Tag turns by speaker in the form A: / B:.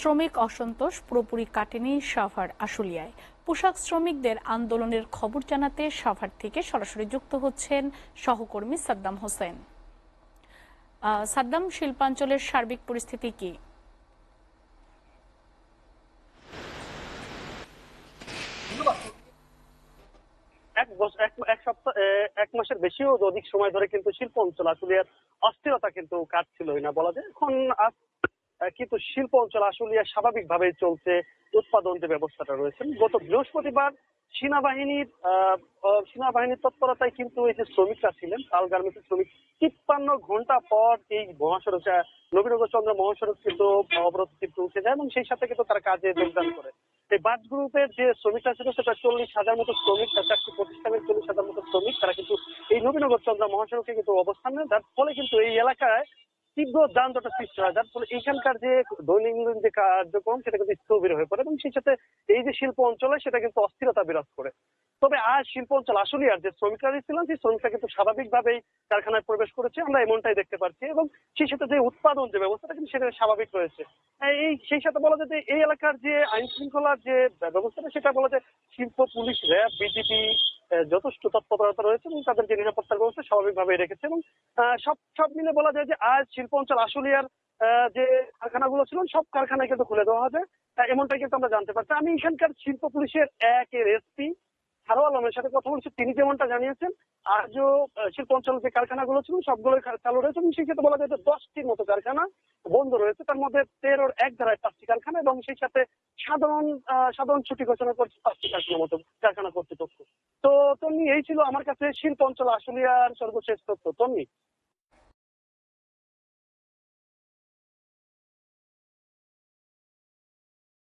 A: শ্রমিক অসন্তোষ পুরোপুরি কাটেনি সাভার আশুলিয়ায়। পোশাক শ্রমিকদের আন্দোলনের খবর জানাতে সাভার থেকে সরাসরি যুক্ত হচ্ছেন সহকর্মী সাদ্দাম হোসেন। সাদ্দাম, শিল্পাঞ্চলের সার্বিক পরিস্থিতি কি?
B: এক সপ্তাহ, এক মাসের বেশিও অধিক সময় ধরে কিন্তু শিল্প অঞ্চল আশুলিয়ার অস্থিরতা কিন্তু কাটছিলই না বলা যায়। এখন কিন্তু শিল্প অঞ্চল আশুলিয়া স্বাভাবিকভাবেই চলছে। উৎপাদন যে ব্যবস্থাটা রয়েছে, গত বৃহস্পতিবার সেনাবাহিনীর তৎপরতায় কিন্তু এই যে শ্রমিকরা ছিলেন, পাল গার্মেন্টসের শ্রমিক, 53 ঘন্টা পর এই মহাসড়ক নবীনগর চন্দ্র মহাসড়ক কিন্তু অবরোধ কিন্তু উঠে যায় এবং সেই সাথে কিন্তু তারা কাজে যোগদান করে। এই বাস গ্রুপের যে শ্রমিকরা ছিল সেটা 40,000 মতো শ্রমিক, চারটি প্রতিষ্ঠানের 40,000 মতো শ্রমিক, তারা কিন্তু এই নবীনগর চন্দ্র মহাসড়কে কিন্তু অবস্থান নেয়, যার ফলে কিন্তু এই এলাকায় তীব্র যানজটের সৃষ্টি হয়, যার ফলে এইখানকার যে দৈনন্দিন যে কার্যক্রম সেটা কিন্তু স্থবির হয়ে পড়ে এবং সেই সাথে এই যে শিল্প অঞ্চলে সেটা কিন্তু অস্থিরতা বিরাজ করে। তবে আজ শিল্প অঞ্চল আশুলিয়ার যে শ্রমিকরা ছিলেন, সেই শ্রমিকরা কিন্তু স্বাভাবিকভাবেই কারখানায় প্রবেশ করেছে, আমরা এমনটাই দেখতে পাচ্ছি, এবং সেই সাথে যে উৎপাদন যে ব্যবস্থাটা কিন্তু সেটা স্বাভাবিক রয়েছে। সেই সাথে বলা যায় যে এই এলাকার যে আইন শৃঙ্খলার যে ব্যবস্থাটা সেটা বলা যায় শিল্প পুলিশ, র্যাব, বিজিবি যথেষ্ট তৎপরতা রয়েছে এবং তাদের যে নিরাপত্তার ব্যবস্থা স্বাভাবিকভাবে রেখেছে। এবং সব মিলে বলা যায় যে আজ শিল্প অঞ্চল আশুলিয়ার যে কারখানাগুলো ছিল সব কারখানায় কিন্তু খুলে দেওয়া হবে, এমনটাই কিন্তু আমরা জানতে পারছি। আমি এখানকার শিল্প পুলিশের একের এসপি হারো আলমের সাথে কথা বলছি, তিনি যেমনটা জানিয়েছেন আজও শিল্প অঞ্চল যে কারখানাগুলো ছিল সবগুলোই চালু রয়েছে এবং সেই ক্ষেত্রে বলা যায় যে 10টির মতো কারখানা বন্ধ রয়েছে, তার মধ্যে 13-র এক ধারায় 5টি কারখানা এবং সেই সাথে সাধারণ ছুটি ঘোষণা করছে 5টি কারখানার মতো কারখানা কর্তৃপক্ষ। তো তন্নি, এই ছিল আমার কাছে শিল্প অঞ্চল আশুলিয়ার সর্বশেষ তথ্য। তন্নি।